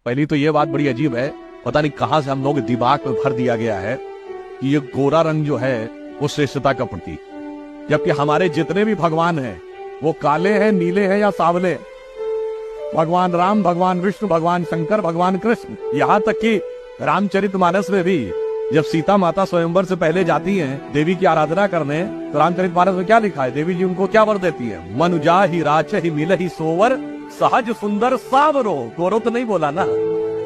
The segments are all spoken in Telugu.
पहली तो ये बात बड़ी अजीब है, पता नहीं कहां से हम लोग दिमाग में भर दिया गया है कि ये गोरा रंग जो है वो श्रेष्ठता का प्रतीक, जबकि हमारे जितने भी भगवान हैं वो काले हैं, नीले हैं या सांवले। भगवान राम, भगवान विष्णु, भगवान शंकर, भगवान कृष्ण, यहाँ तक कि रामचरितमानस में भी जब सीता माता स्वयंवर से पहले जाती हैं देवी की आराधना करने, तो रामचरितमानस में क्या लिखा है? देवी जी उनको क्या वर देती है? मनुजा ही राच ही मिल ही सोवर, सहज सुंदर सावरो। गोरो तो नहीं बोला ना।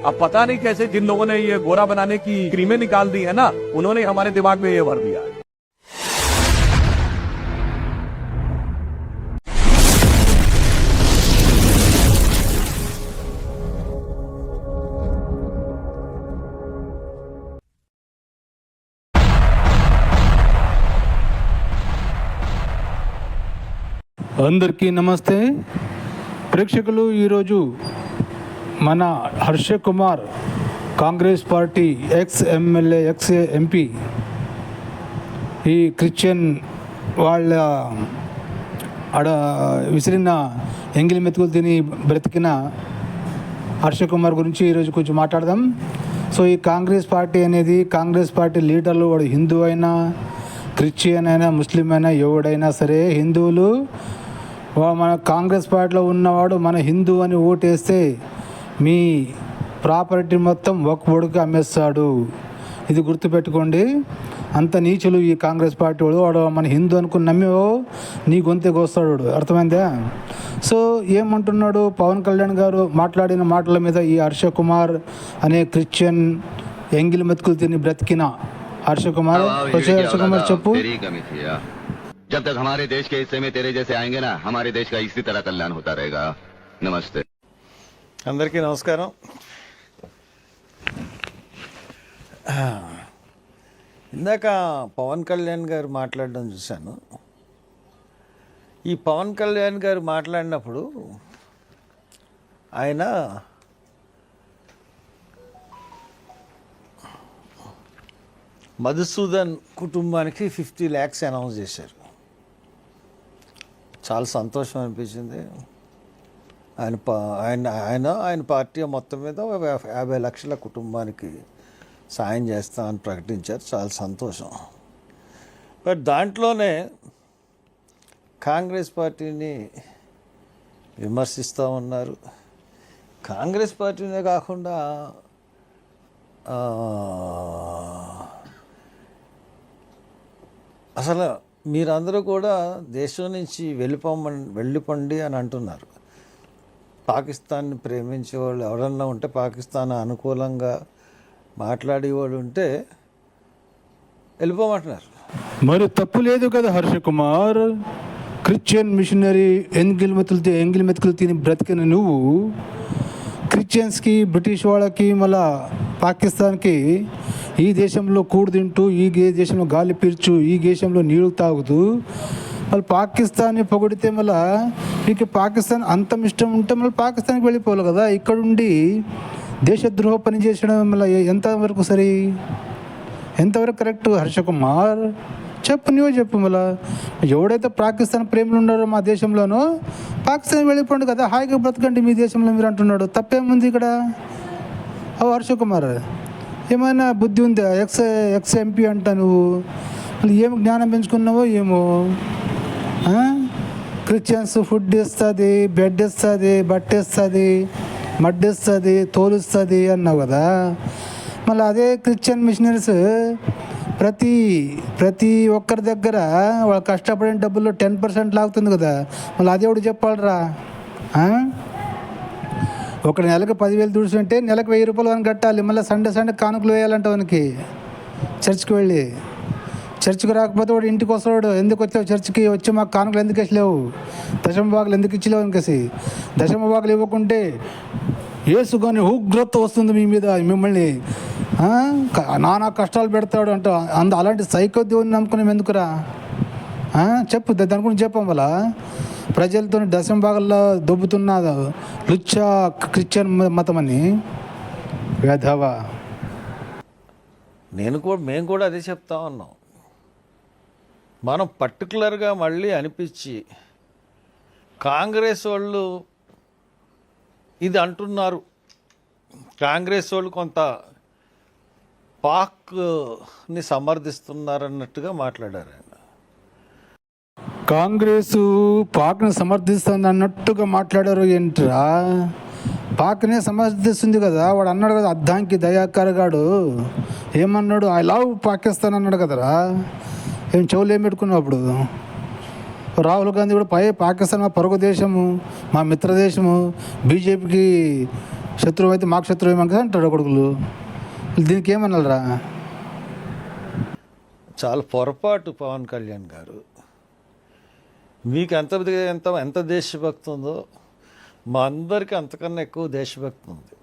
अब पता नहीं कैसे जिन लोगों ने ये गोरा बनाने की क्रीमें निकाल दी है ना, उन्होंने हमारे दिमाग में ये भर दिया है। అందరికీ నమస్తే ప్రేక్షకులు. ఈరోజు మన Harsha Kumar Congress party ex MLA ex MP ఈ క్రిస్టియన్ వాళ్ళ విసిరిన ఎంగిలి మెతుకులు తిని బ్రతికిన హర్ష కుమార్ గురించి ఈరోజు కొంచెం మాట్లాడదాం. సో ఈ కాంగ్రెస్ పార్టీ అనేది, కాంగ్రెస్ పార్టీ లీడర్లు వాడు హిందూ అయినా, క్రిస్టియన్ అయినా, ముస్లిం అయినా, ఎవడైనా సరే, హిందువులు మన కాంగ్రెస్ పార్టీలో ఉన్నవాడు మన హిందూ అని ఓటేస్తే మీ ప్రాపర్టీ మొత్తం ఒక్కొక్కడికి అమ్మేస్తాడు. ఇది గుర్తుపెట్టుకోండి. అంత నీచులు ఈ కాంగ్రెస్ పార్టీ వాడు మన హిందూ అనుకుని నమ్మేవో నీ గొంతె కోస్తాడు. అర్థమైందా? సో ఏమంటున్నాడు పవన్ కళ్యాణ్ గారు మాట్లాడిన మాటల మీద ఈ హర్ష కుమార్ అనే క్రిస్టియన్ ఎంగిలి మెతుకులు తిని బ్రతికిన హర్ష కుమార్ చెప్పు. जब तक हमारे देश के हिस्से में तेरे जैसे आएंगे ना, हमारे देश का इसी तरह कल्याण होता रहेगा. नमस्ते. అందరికీ నమస్కారం. ఇందాక పవన్ కళ్యాణ్ గారు మాట్లాడడం చూశాను. ఈ పవన్ కళ్యాణ్ గారు మాట్లాడినప్పుడు ఆయన మధుసూదన్ కుటుంబానికి 50 lakhs అనౌన్స్ చేశారు. చాలా సంతోషం అనిపించింది. ఆయన పార్టీ మొత్తం మీద 50 లక్షల కుటుంబానికి సాయం చేస్తామని ప్రకటించారు. చాలా సంతోషం. బట్ దాంట్లోనే కాంగ్రెస్ పార్టీని విమర్శిస్తూ ఉన్నారు. కాంగ్రెస్ పార్టీనే కాకుండా అసలు మీరందరూ కూడా దేశం నుంచి వెళ్ళిపోండి అని అంటున్నారు. పాకిస్తాన్ని ప్రేమించే వాళ్ళు ఎవరన్నా ఉంటే, పాకిస్తాన్ అనుకూలంగా మాట్లాడేవాళ్ళు ఉంటే వెళ్ళిపోమంటున్నారు. మరి తప్పు లేదు కదా హర్ష కుమార్. క్రిస్టియన్ మిషనరీ ఎంగిలి మెతుకులు తిని బ్రతికిన నువ్వు క్రిస్టియన్స్కి, బ్రిటిష్ వాళ్ళకి, మళ్ళా పాకిస్తాన్కి ఈ దేశంలో కూడు తింటూ, ఈ దేశంలో గాలి పీల్చు, ఈ దేశంలో నీళ్లు తాగుతూ, మళ్ళీ పాకిస్తాన్ని పొగిడితే మళ్ళీ మీకు పాకిస్తాన్ అంత ఇష్టం ఉంటే మళ్ళీ పాకిస్తాన్కి వెళ్ళిపోవాలి కదా. ఇక్కడుండి దేశద్రోహ పని చేసడం మళ్ళీ ఎంతవరకు సరి, ఎంతవరకు కరెక్ట్? హర్ష కుమార్ చెప్పు, నువ్వే చెప్పు. మళ్ళీ ఎవడైతే పాకిస్తాన్ ప్రేమలు ఉన్నారో మా దేశంలోనో పాకిస్తాన్ వెళ్ళిపోండి కదా, హాయిగా బ్రతకండి మీ దేశంలో మీరు అంటున్నాడు. తప్పేముంది ఇక్కడ? హర్ష కుమార్ ఏమైనా బుద్ధి ఉందా? ఎక్స్ ఎంపీ అంట నువ్వు. మళ్ళీ ఏం జ్ఞానం పెంచుకున్నావో ఏమో. క్రిస్టియన్స్ ఫుడ్ ఇస్తుంది, బెడ్ ఇస్తుంది, బట్ట ఇస్తుంది, మడ్ ఇస్తుంది, తోలుస్తుంది అన్నావు కదా. మళ్ళీ అదే క్రిస్టియన్ మిషనరీస్ ప్రతి ఒక్కరి దగ్గర వాళ్ళు కష్టపడిన డబ్బుల్లో 10% లాగుతుంది కదా. మళ్ళీ అది ఎవడు చెప్పాలరా? ఒక నెలకు 10,000 దుడుచుంటే నెలకు 1,000 రూపాయలు అని కట్టాలి. మళ్ళీ సండే కానుకలు వేయాలంట వానికి. చర్చికి వెళ్ళి, చర్చికి రాకపోతే వాడు ఇంటికి వస్తాడు. ఎందుకు వచ్చావు చర్చికి? వచ్చి మాకు కానుకలు ఎందుకు వేసలేవు, దశమ భాగాలు ఎందుకు ఇచ్చలేవు అనికేసి. దశమ భాగాలు ఇవ్వకుంటే ఏసుకొని ఉగ్రత వస్తుంది మీ మీద, మిమ్మల్ని నానా కష్టాలు పెడతాడు అంట. అలాంటి సైకో దేవుని నమ్ముకుని ఎందుకురా? చెప్పు, దాని గురించి చెప్పాం. వల్ల ప్రజలతో దశమ భాగాల్లో దొబ్బుతున్న లుచ్చా క్రిస్టియన్ మతం అని వేధవా. మేము కూడా అదే చెప్తా ఉన్నాం. మనం పర్టికులర్గా మళ్ళీ అనిపించి కాంగ్రెస్ వాళ్ళు ఇది అంటున్నారు, కాంగ్రెస్ వాళ్ళు కొంత పాక్ని సమర్థిస్తున్నారన్నట్టుగా మాట్లాడారు ఆయన. కాంగ్రెస్ పాక్ని సమర్థిస్తుంది అన్నట్టుగా మాట్లాడారు ఏంట్రా? పాక్నే సమర్థిస్తుంది కదా, వాడు అన్నాడు కదా, అద్దాంకి దయాకర్ గాడు ఏమన్నాడు, ఐ లవ్ పాకిస్తాన్ అన్నాడు కదరా. ఏం చెవులు ఏం పెట్టుకున్నావు అప్పుడు? రాహుల్ గాంధీ కూడా పాకిస్తాన్ మా పొరుగు దేశము, మా మిత్ర దేశము, బీజేపీకి శత్రువు అయితే మాకు శత్రువు ఏమని అంటాడు కొడుకులు. దీనికి ఏమన్నారా? చాలా పొరపాటు పవన్ కళ్యాణ్ గారు. మీకు ఎంత దేశభక్తి ఉందో మా అందరికీ అంతకన్నా ఎక్కువ దేశభక్తి ఉంది.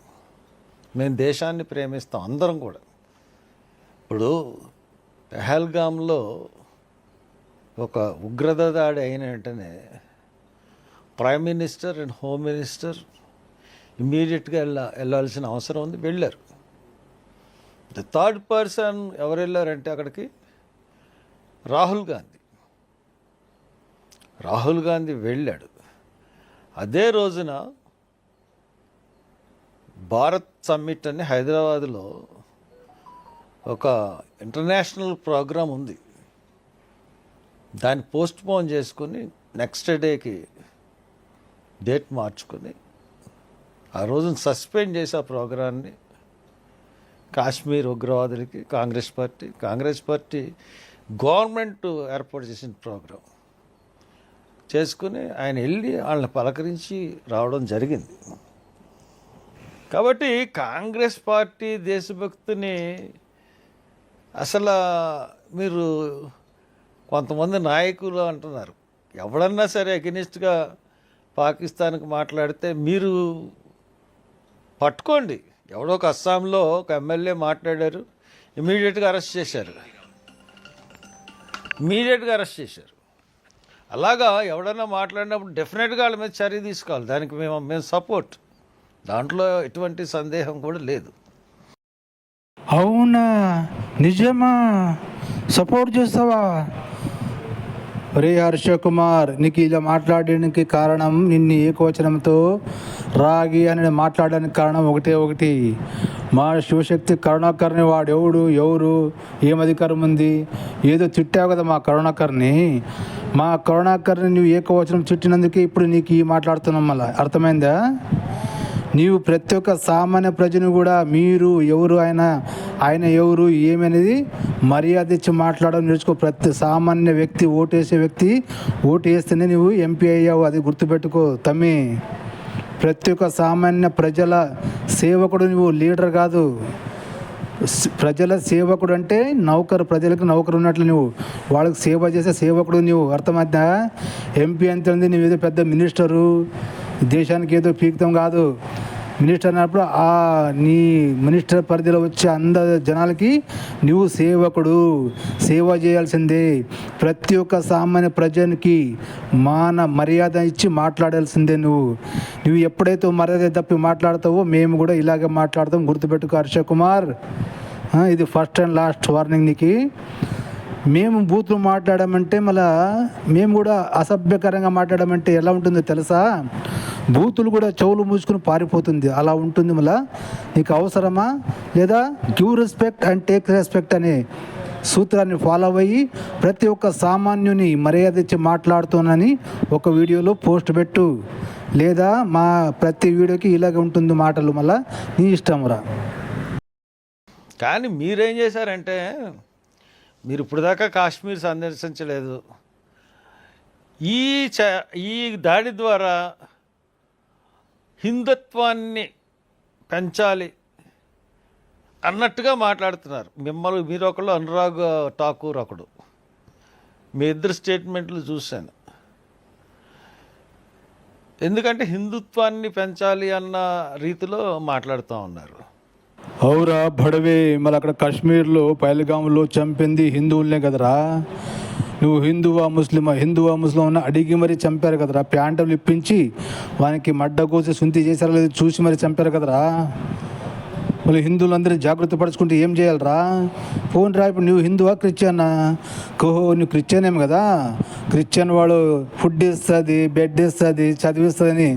మేము దేశాన్ని ప్రేమిస్తాం అందరం కూడా. ఇప్పుడు పెహల్గాంలో ఒక ఉగ్రత దాడి అయిన వెంటనే prime minister and home minister ఇమీడియట్గా వెళ్ళాల్సిన అవసరం ఉంది, వెళ్ళారు. ద థర్డ్ పర్సన్ ఎవరు వెళ్ళారంటే అక్కడికి రాహుల్ గాంధీ వెళ్ళాడు. అదే రోజున భారత్ సమ్మిట్ అని హైదరాబాద్లో ఒక ఇంటర్నేషనల్ ప్రోగ్రాం ఉంది. దాన్ని పోస్ట్ పోన్ చేసుకుని నెక్స్ట్ డేకి డేట్ మార్చుకుని ఆ రోజున సస్పెండ్ చేసి ఆ ప్రోగ్రాన్ని కాశ్మీర్ ఉగ్రవాదులకి కాంగ్రెస్ పార్టీ గవర్నమెంట్ ఏర్పాటు చేసిన ప్రోగ్రాం చేసుకుని ఆయన వెళ్ళి వాళ్ళని పలకరించి రావడం జరిగింది. కాబట్టి కాంగ్రెస్ పార్టీ దేశభక్తిని అసలు మీరు కొంతమంది నాయకులు అంటున్నారు, ఎవడన్నా సరే అగెనిస్ట్గా పాకిస్తాన్కి మాట్లాడితే మీరు పట్టుకోండి. ఎవడో ఒక అస్సాంలో ఒక ఎమ్మెల్యే మాట్లాడారు, ఇమీడియట్గా అరెస్ట్ చేశారు. అలాగా ఎవడన్నా మాట్లాడినప్పుడు డెఫినెట్గా వాళ్ళ మీద చర్య తీసుకోవాలి. దానికి మేము సపోర్ట్, దాంట్లో ఎటువంటి సందేహం కూడా లేదు. అవునా, నిజమా? సపోర్ట్ చేస్తావా? రే హర్ష కుమార్, నీకు ఇలా మాట్లాడడానికి కారణం, నిన్ను ఏకవచనంతో రాగి అని మాట్లాడడానికి కారణం ఒకటి, మా శివశక్తి కరుణాకర్ని వాడు ఎవరు ఏం అధికారం ఉంది? ఏదో తిట్టావు కదా మా కరుణాకర్ని నువ్వు ఏకవచనం తిట్టినందుకే ఇప్పుడు నీకు ఈ మాట్లాడుతున్నాం. మళ్ళీ అర్థమైందా? నీవు ప్రతి ఒక్క సామాన్య ప్రజను కూడా మీరు ఎవరు, ఆయన ఎవరు ఏమనేది మర్యాద ఇచ్చి మాట్లాడడం నేర్చుకో. ప్రతి సామాన్య వ్యక్తి, ఓటు వేస్తేనే నువ్వు ఎంపీ అయ్యావు, అది గుర్తుపెట్టుకో తమ్మి. ప్రతి ఒక్క సామాన్య ప్రజల సేవకుడు నువ్వు, లీడర్ కాదు. ప్రజల సేవకుడు అంటే నౌకరు, ప్రజలకు నౌకరు ఉన్నట్లు నువ్వు వాళ్ళకి సేవ చేసే సేవకుడు నువ్వు. అర్థమైందా? ఎంపీ అంతే ఉంది, నువ్వేదో పెద్ద మినిస్టరు, దేశానికి ఏదో పీకుతాం కాదు. మినిస్టర్ అన్నప్పుడు నీ మినిస్టర్ పరిధిలో వచ్చే జనాలకి నువ్వు సేవకుడు, సేవ చేయాల్సిందే. ప్రతి ఒక్క సామాన్య ప్రజనికి మర్యాద ఇచ్చి మాట్లాడాల్సిందే. నువ్వు ఎప్పుడైతే మర్యాద తప్పి మాట్లాడతావో మేము కూడా ఇలాగే మాట్లాడతాం, గుర్తుపెట్టుకో హర్ష కుమార్. ఇది ఫస్ట్ అండ్ లాస్ట్ వార్నింగ్ నీకు. మేము బూతులు మాట్లాడామంటే మళ్ళా మేము కూడా అసభ్యకరంగా మాట్లాడామంటే ఎలా ఉంటుందో తెలుసా? బూతులు కూడా చెవులు మూసుకుని పారిపోతుంది, అలా ఉంటుంది. మళ్ళా నీకు అవసరమా? లేదా give respect and take respect అనే సూత్రాన్ని ఫాలో అయ్యి ప్రతి ఒక్క సామాన్యుని మర్యాద ఇచ్చి మాట్లాడుతానని ఒక వీడియోలో పోస్ట్ పెట్టు, లేదా మా ప్రతి వీడియోకి ఇలాగే ఉంటుంది మాటలు. మళ్ళా నీ ఇష్టం రా. కానీ మీరేం చేశారంటే, మీరు ఇప్పుడు దాకా కాశ్మీర్ సందర్శించలేదు. ఈ దాడి ద్వారా హిందుత్వాన్ని పెంచాలి అన్నట్టుగా మాట్లాడుతున్నారు. మీరు ఒకళ్ళు, అనురాగ్ ఠాకూర్ ఒకడు. మీ ఇద్దరు స్టేట్మెంట్లు చూశాను. ఎందుకంటే హిందుత్వాన్ని పెంచాలి అన్న రీతిలో మాట్లాడుతూ ఉన్నారు. అవురా బడవే, మళ్ళీ అక్కడ కాశ్మీర్లో పహల్గాంలో చంపింది హిందువులనే కదరా. నువ్వు హిందువా ముస్లిం ఉన్న అడిగి మరీ చంపారు కదరా. ప్యాంటులు ఇప్పించి వానికి మడ్డ కోసి శుంతి చేశారో లేదు చూసి మరీ చంపారు కదరా. మళ్ళీ హిందువులందరినీ జాగ్రత్త పరుచుకుంటే ఏం చేయాలరా? ఫోన్ రా. ఇప్పుడు నువ్వు హిందువా క్రిస్టియన్నా? నువ్వు క్రిస్టియన్ ఏమి కదా. క్రిస్టియన్ వాడు ఫుడ్ ఇస్తుంది, బెడ్ ఇస్తుంది, చదివిస్తుందని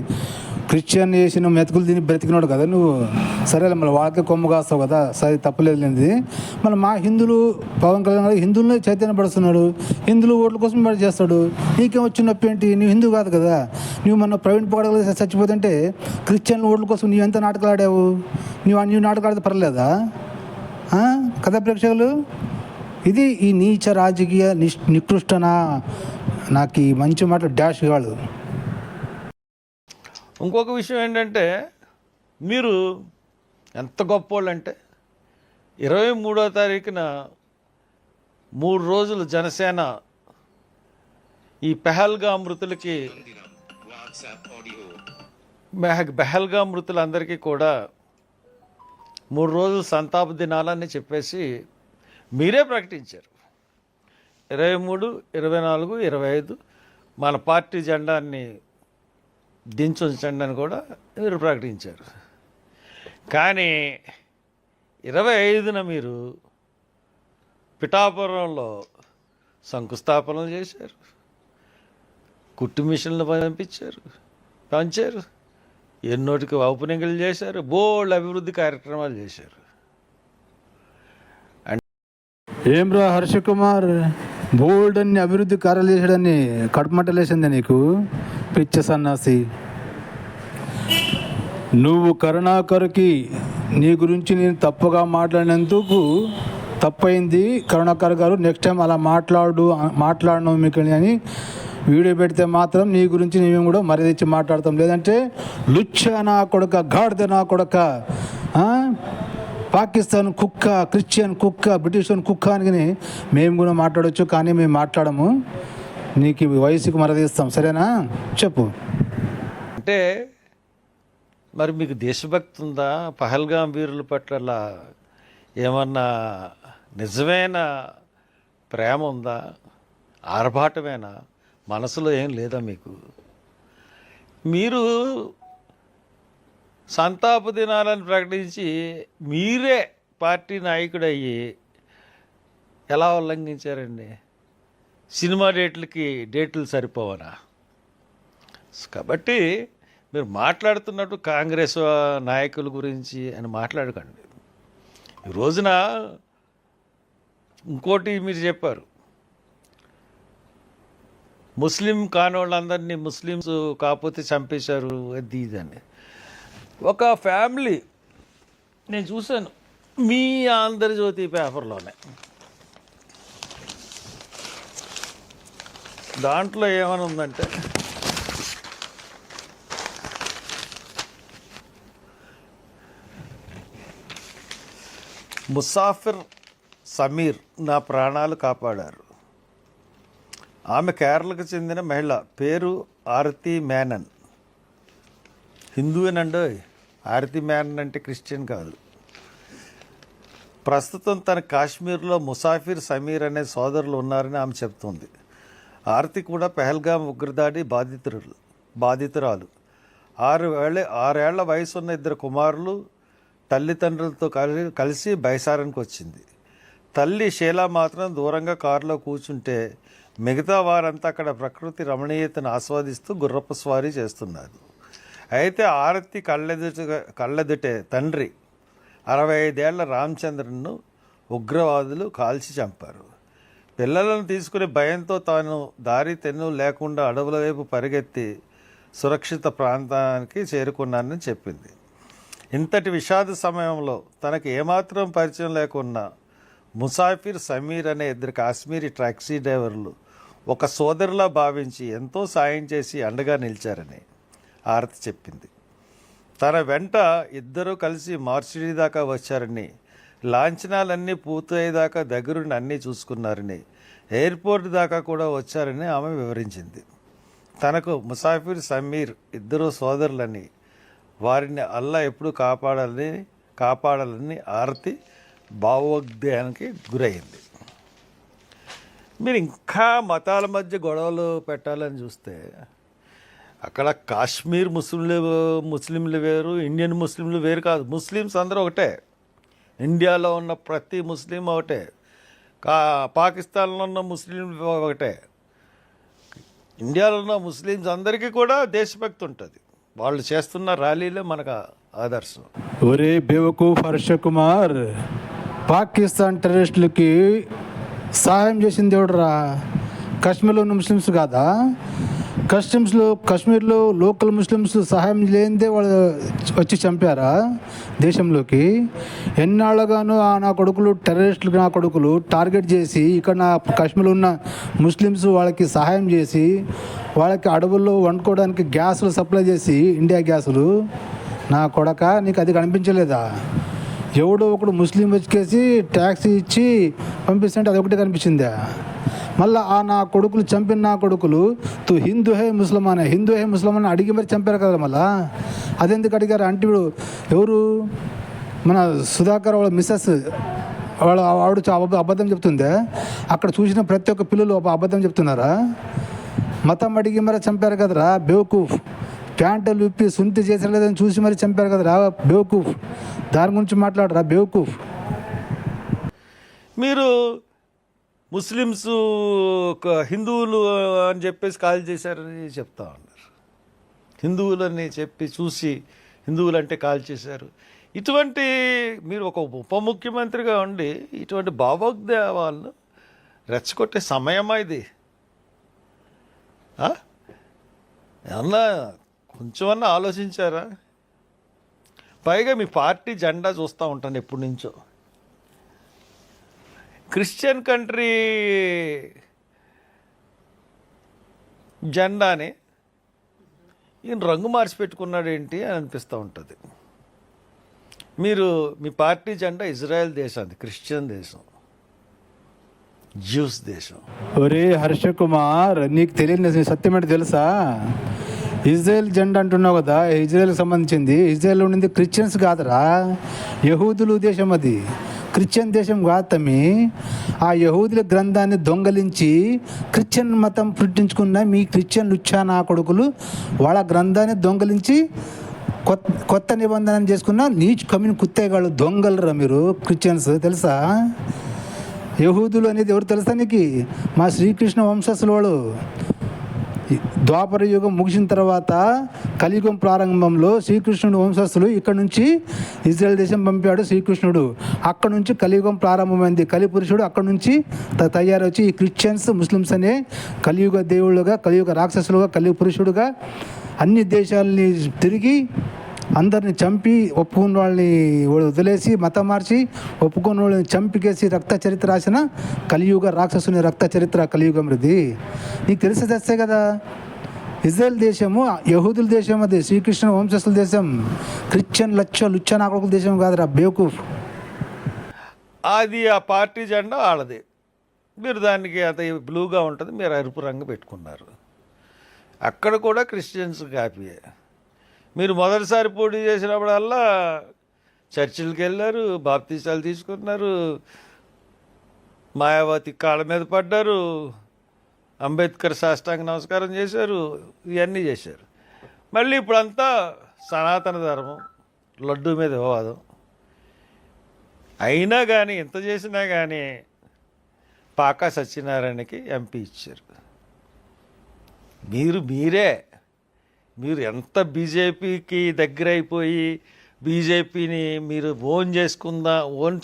క్రిస్టియన్ చేసిన మెతుకులు తిని బ్రతికినాడు కదా నువ్వు. సరేలే మళ్ళీ వాళ్ళకే కొమ్ము కాస్తావు కదా, సరే తప్పలేదు లేనిది. మళ్ళీ మా హిందువులు పవన్ కళ్యాణ్ గారు హిందువులనే చైతన్యపడుస్తున్నాడు, హిందువులు ఓట్ల కోసం పడి చేస్తాడు. నీకేం వచ్చి నొప్పి ఏంటి? నువ్వు హిందూ కాదు కదా. నువ్వు మొన్న ప్రవీణ్ పగడగల చచ్చిపోతుంటే క్రిస్టియన్ ఓట్ల కోసం నువ్వు ఎంత నాటకాలు ఆడావు? నువ్వు నాటకాలు ఆడితే పర్లేదా కదా ప్రేక్షకులు? ఇది ఈ నీచ రాజకీయ నికృష్టనా? నాకు ఈ మంచి మాటలు డాష్ కాదు. ఇంకొక విషయం ఏంటంటే, మీరు ఎంత గొప్పోళ్ళు అంటే 23వ తారీఖున 3 రోజులు జనసేన ఈ పెహల్గా మృతులకి పెహల్గా మృతులందరికీ కూడా 3 రోజులు సంతాప దినాలని చెప్పేసి మీరే ప్రకటించారు. 23, 24, 25 మన పార్టీ జెండాన్ని దించుంచండి అని కూడా మీరు ప్రకటించారు. కానీ 25న మీరు పిఠాపురంలో శంకుస్థాపనలు చేశారు, కుట్టు మిషన్లు పంచారు, ఎన్నోటికి ఓపెనింగ్లు చేశారు, బోల్డ్ అభివృద్ధి కార్యక్రమాలు చేశారు. ఏమ్రా హర్ష కుమార్, బోల్డ్ అన్ని అభివృద్ధి కార్యాలు చేసాడని కడుపుమంటలేసింది నీకు, పిచ్చ సన్నాసి. నువ్వు కరుణాకర్కి నీ గురించి నేను తప్పుగా మాట్లాడినందుకు తప్పైంది. కరుణాకర్ గారు నెక్స్ట్ టైం అలా మాట్లాడను మీకు అని వీడియో పెడితే మాత్రం నీ గురించి మేము కూడా మర్యాద ఇచ్చి మాట్లాడతాం. లేదంటే లుచ్చ నా కొడక, గాడిద నా కొడక, పాకిస్తాన్ కుక్క, క్రిస్టియన్ కుక్క, బ్రిటిష్ కుక్క అని మేము కూడా మాట్లాడవచ్చు. కానీ మేము మాట్లాడము, నీకు వయసుకు మర్యాద ఇస్తాం. సరేనా? చెప్పు. అంటే మరి మీకు దేశభక్తి ఉందా? పహల్గాం వీరుల పట్ల ఏమన్నా నిజమైన ప్రేమ ఉందా? ఆర్భాటమేనా? మనసులో ఏం లేదా మీకు? మీరు సంతాప దినాలను ప్రకటించి మీరే పార్టీ నాయకుడయ్యి ఎలా ఉల్లంఘించారండి? సినిమా డేట్లు సరిపోవనా? కాబట్టి మీరు మాట్లాడుతున్నట్టు కాంగ్రెస్ నాయకుల గురించి అని మాట్లాడకండి. ఈ రోజున ఇంకోటి మీరు చెప్పారు, ముస్లిం కానోళ్ళందరినీ ముస్లిమ్స్ కాకపోతే చంపేశారు అది ఇదని. ఒక ఫ్యామిలీ నేను చూశాను మీ ఆంధ్రజ్యోతి పేపర్లోనే, దాంట్లో ఏమని ఉందంటే, ముసాఫిర్ సమీర్ నా ప్రాణాలు కాపాడారు. ఆమె కేరళకు చెందిన మహిళ, పేరు ఆరతి మేనన్. హిందూయేనండో. ఆరతి మేనన్ అంటే క్రిస్టియన్ కాదు. ప్రస్తుతం తన కాశ్మీర్లో ముసాఫిర్ సమీర్ అనే సోదరులు ఉన్నారని ఆమె చెప్తుంది. ఆరతి కూడా పెహల్గాం ఉగ్రదాడి బాధితురాలు. 6 ఏళ్ల వయసున్న 2 కుమారులు తల్లిదండ్రులతో కలిసి బైసారానికి వచ్చింది. తల్లి షీలా మాత్రం దూరంగా కారులో కూర్చుంటే మిగతా వారంతా అక్కడ ప్రకృతి రమణీయతను ఆస్వాదిస్తూ గుర్రపు స్వారీ చేస్తున్నారు. అయితే ఆరతి కళ్ళెదుటే తండ్రి 65 ఏళ్ల రామచంద్రన్ను ఉగ్రవాదులు కాల్చి చంపారు. పిల్లలను తీసుకుని భయంతో తాను దారి తెన్ను లేకుండా అడవుల వైపు పరిగెత్తి సురక్షిత ప్రాంతానికి చేరుకున్నానని చెప్పింది. ఇంతటి విషాద సమయంలో తనకు ఏమాత్రం పరిచయం లేకున్నా ముసాఫిర్ సమీర్ అనే 2 కాశ్మీరీ టాక్సీ డ్రైవర్లు ఒక సోదరులా భావించి ఎంతో సాయం చేసి అండగా నిలిచారని ఆరతి చెప్పింది. తన వెంట 2 కలిసి మార్చిడి దాకా వచ్చారని, లాంఛనాలన్నీ పూర్తయ్యేదాకా దగ్గరుండి అన్నీ చూసుకున్నారని, ఎయిర్పోర్ట్ దాకా కూడా వచ్చారని ఆమె వివరించింది. తనకు ముసాఫిర్ సమీర్ 2 సోదరులని, వారిని అల్లా ఎప్పుడు కాపాడాలని ఆరతి భావోద్వేగానికి గురైంది. మీరు ఇంకా మతాల మధ్య గొడవలు పెట్టాలని చూస్తే, అక్కడ కాశ్మీర్ ముస్లింలు వేరు, ఇండియన్ ముస్లింలు వేరు కాదు. ముస్లిమ్స్ అందరూ ఒకటే. ఇండియాలో ఉన్న ప్రతి ముస్లిం ఒకటే, పాకిస్తాన్లో ఉన్న ముస్లింలు ఒకటే. ఇండియాలో ఉన్న ముస్లిమ్స్ అందరికీ కూడా దేశభక్తి ఉంటుంది. వాళ్ళు చేస్తున్న ర్యాలీలే మనకు ఆదర్శం. ఒరే బేవకూఫ్ హర్ష కుమార్, పాకిస్తాన్ టెర్రరిస్టులకి సహాయం చేసింది ఎవడరా? కాశ్మీర్లో ఉన్న ముస్లిమ్స్ కాదా? కాశ్మీర్లో లోకల్ ముస్లిమ్స్ సహాయం లేనిదే వాళ్ళు వచ్చి చంపారా దేశంలోకి? ఎన్నాళ్ళగానో నా కొడుకులు టెర్రరిస్టులు నా కొడుకులు టార్గెట్ చేసి ఇక్కడ నా కాశ్మీర్లో ఉన్న ముస్లిమ్స్ వాళ్ళకి సహాయం చేసి వాళ్ళకి అడవుల్లో వండుకోవడానికి గ్యాసులు సప్లై చేసి ఇండియా గ్యాసులు. నా కొడక, నీకు అది కనిపించలేదా? ఎవడో ఒకడు ముస్లిం వచ్చేసి ట్యాక్సీ ఇచ్చి పంపిస్తుంటే అది ఒకటి కనిపించిందా? మళ్ళీ నా కొడుకులు చంపిన నా కొడుకులు తు హిందూ హే ముస్లిమాన్ అడిగి మరి చంపారు కదా. మళ్ళా అదెందుకు అడిగారు అంటే ఇప్పుడు ఎవరు మన సుధాకర్ వాళ్ళ మిస్సెస్ ఆవిడ అబద్ధం చెప్తుందే. అక్కడ చూసిన ప్రతి ఒక్క పిల్లలు అబద్ధం చెప్తున్నారా? మతం అడిగి మరి చంపారు కదరా బేవకూఫ్. ప్యాంటులు విప్పి సుంతి చేసలేదని చూసి మరి చంపారు కదరా బేవకూఫ్. దాని గురించి మాట్లాడరా బేవకూఫ్. మీరు ముస్లిమ్స్ హిందువులు అని చెప్పేసి కాల్ చేశారని చెప్తా ఉన్నారు. హిందువులని చెప్పి చూసి హిందువులు అంటే కాల్ చేశారు. ఇటువంటి మీరు ఒక ఉప ముఖ్యమంత్రిగా ఉండి ఇటువంటి భావోద్వేగాలను రెచ్చగొట్టే సమయమా ఇది? ఏమన్నా కొంచెమన్నా ఆలోచించారా? పైగా మీ పార్టీ జెండా చూస్తూ ఉంటాను ఎప్పటి నుంచో. క్రిస్టియన్ కంట్రీ జెండాని ఈయన రంగు మార్చి పెట్టుకున్నాడు ఏంటి అని అనిపిస్తూ ఉంటుంది. మీరు మీ పార్టీ జెండా ఇజ్రాయెల్ దేశం, అది క్రిస్టియన్ దేశం, జ్యూస్ దేశం. ఒరే హర్ష కుమార్, నీకు తెలియని సత్యం ఏంటి తెలుసా? ఇజ్రాయెల్ జెండా అంటున్నావు కదా, ఇజ్రాయెల్కి సంబంధించింది. ఇజ్రాయెల్ ఉండింది క్రిస్టియన్స్ కాదురా, యహూదులు దేశం. అది క్రిస్టియన్ దేశం కాదు తమ్మి. ఆ యహూదుల గ్రంథాన్ని దొంగలించి క్రిస్టియన్ మతం పుట్టించుకున్న మీ క్రిస్టియన్ లుచ్చా నా కొడుకులు వాళ్ళ గ్రంథాన్ని దొంగలించి కొత్త నిబంధన చేసుకున్న నీచు కమ్మిన కుత్తేగాళ్ళు దొంగలరా మీరు క్రిస్టియన్స్. తెలుసా? యహూదులు అనేది ఎవరు తెలుసా నీకు? మా శ్రీకృష్ణ వంశస్థులు వాళ్ళు. ద్వాపర యుగం ముగిసిన తర్వాత కలియుగం ప్రారంభంలో శ్రీకృష్ణుడు వంశస్థులు ఇక్కడ నుంచి ఇజ్రాయెల్ దేశం పంపాడు శ్రీకృష్ణుడు. అక్కడ నుంచి కలియుగం ప్రారంభమైంది. కలిపురుషుడు అక్కడ నుంచి తయారొచ్చి ఈ క్రిస్టియన్స్ ముస్లిమ్స్ అనే కలియుగ దేవుళ్ళుగా, కలియుగ రాక్షసులుగా, కలియుగ పురుషుడుగా అన్ని దేశాలని తిరిగి అందరిని చంపి ఒప్పుకున్న వాళ్ళని వదిలేసి మతం మార్చి ఒప్పుకున్న వాళ్ళని చంపికేసి రక్త చరిత్ర రాసిన కలియుగ రాక్షసుని రక్త చరిత్ర కలియుగం. ఇది నీకు తెలిసి తెస్తే కదా. ఇజ్రాయెల్ దేశము యహూదుల దేశం, అది శ్రీకృష్ణ వంశస్థుల దేశం. క్రిస్టియన్ లుచ్చా నా కొడుకుల దేశం కాదురా బేవకూఫ్. అది ఆ పార్టీ జెండా వాళ్ళది. మీరు దానికి అది బ్లూగా ఉంటుంది, మీరు ఎరుపు రంగు పెట్టుకున్నారు. అక్కడ కూడా క్రిస్టియన్స్ కాపీయే. మీరు మొదటిసారి పోటీ చేసినప్పుడల్లా చర్చిలకు వెళ్ళారు, బాప్తీసాలు తీసుకున్నారు, మాయావతి కాళ్ళ మీద పడ్డారు, అంబేద్కర్ సాష్టాంగ నమస్కారం చేశారు, ఇవన్నీ చేశారు. మళ్ళీ ఇప్పుడంతా సనాతన ధర్మం, లడ్డు మీద వివాదం. అయినా కానీ ఇంత చేసినా కానీ పాకా సత్యనారాయణకి ఎంపీ ఇచ్చారు. మీరు ఎంత బీజేపీకి దగ్గర అయిపోయి బీజేపీని మీరు ఓన్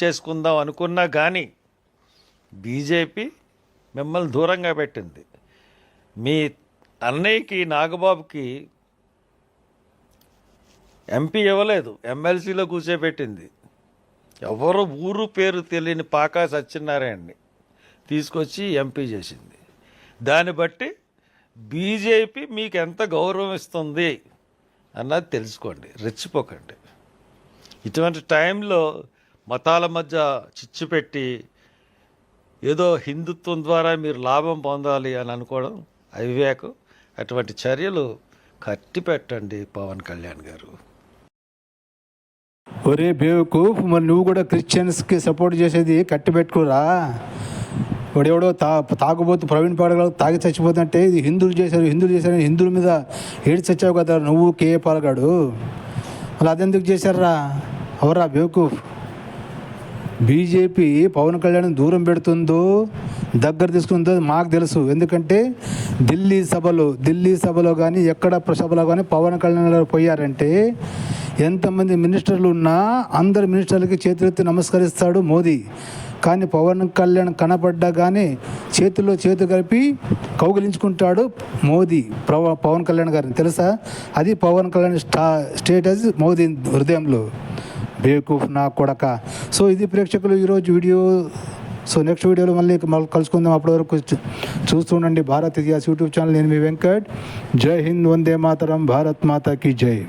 చేసుకుందాం అనుకున్నా కానీ బీజేపీ మిమ్మల్ని దూరంగా పెట్టింది. మీ అన్నయ్యకి నాగబాబుకి ఎంపీ ఇవ్వలేదు, ఎమ్మెల్సీలో కూర్చోబెట్టింది. ఎవరు ఊరు పేరు తెలియని పాకా సత్యనారాయణని తీసుకొచ్చి ఎంపీ చేసింది. దాన్ని బట్టి బీజేపీ మీకు ఎంత గౌరవం ఇస్తుంది అన్నది తెలుసుకోండి, రెచ్చిపోకండి. ఇటువంటి టైంలో మతాల మధ్య చిచ్చు పెట్టి ఏదో హిందుత్వం ద్వారా మీరు లాభం పొందాలి అని అనుకోవడం అవివేకం. అటువంటి చర్యలు కట్టి పెట్టండి పవన్ కళ్యాణ్ గారు. ఒరే బేవకూఫ్, మరి నువ్వు కూడా క్రిస్టియన్స్కి సపోర్ట్ చేసేది కట్టి పెట్టుకోరా. వాడెవడో తాగుబోతు ప్రవీణ్ పాడగల తాగి చచ్చిపోతుంటే ఇది హిందువులు చేశారు హిందువుల మీద ఏడు చచ్చావు కదా నువ్వు కేఏ పాలగాడు. మళ్ళీ అదెందుకు చేశారా అవరా బేవకూఫ్? బీజేపీ పవన్ కళ్యాణ్ దూరం పెడుతుందో దగ్గర తీసుకుందో మాకు తెలుసు. ఎందుకంటే ఢిల్లీ సభలో కానీ ఎక్కడ సభలో కానీ పవన్ కళ్యాణ్ గారు పోయారంటే ఎంతమంది మినిస్టర్లు ఉన్నా అందరు మినిస్టర్లకి చేతులెత్తి నమస్కరిస్తాడు మోదీ. కానీ పవన్ కళ్యాణ్ కనపడ్డా కానీ చేతుల్లో చేతు కలిపి కౌగిలించుకుంటాడు మోదీ పవన్ కళ్యాణ్ గారిని. తెలుసా? అది పవన్ కళ్యాణ్ స్టేటస్ మోదీ హృదయంలో. బేవకూఫ్ నా కొడక. సో ఇది ప్రేక్షకులు ఈరోజు వీడియో. సో నెక్స్ట్ వీడియోలో మళ్ళీ కలుసుకుందాం. అప్పటి వరకు చూస్తుండండి భారత్ ఇతిహాస్ యూట్యూబ్ ఛానల్. నేను మీ వెంకట్. జై హింద్, వందే మాతరం, భారత్ మాతా కీ జై.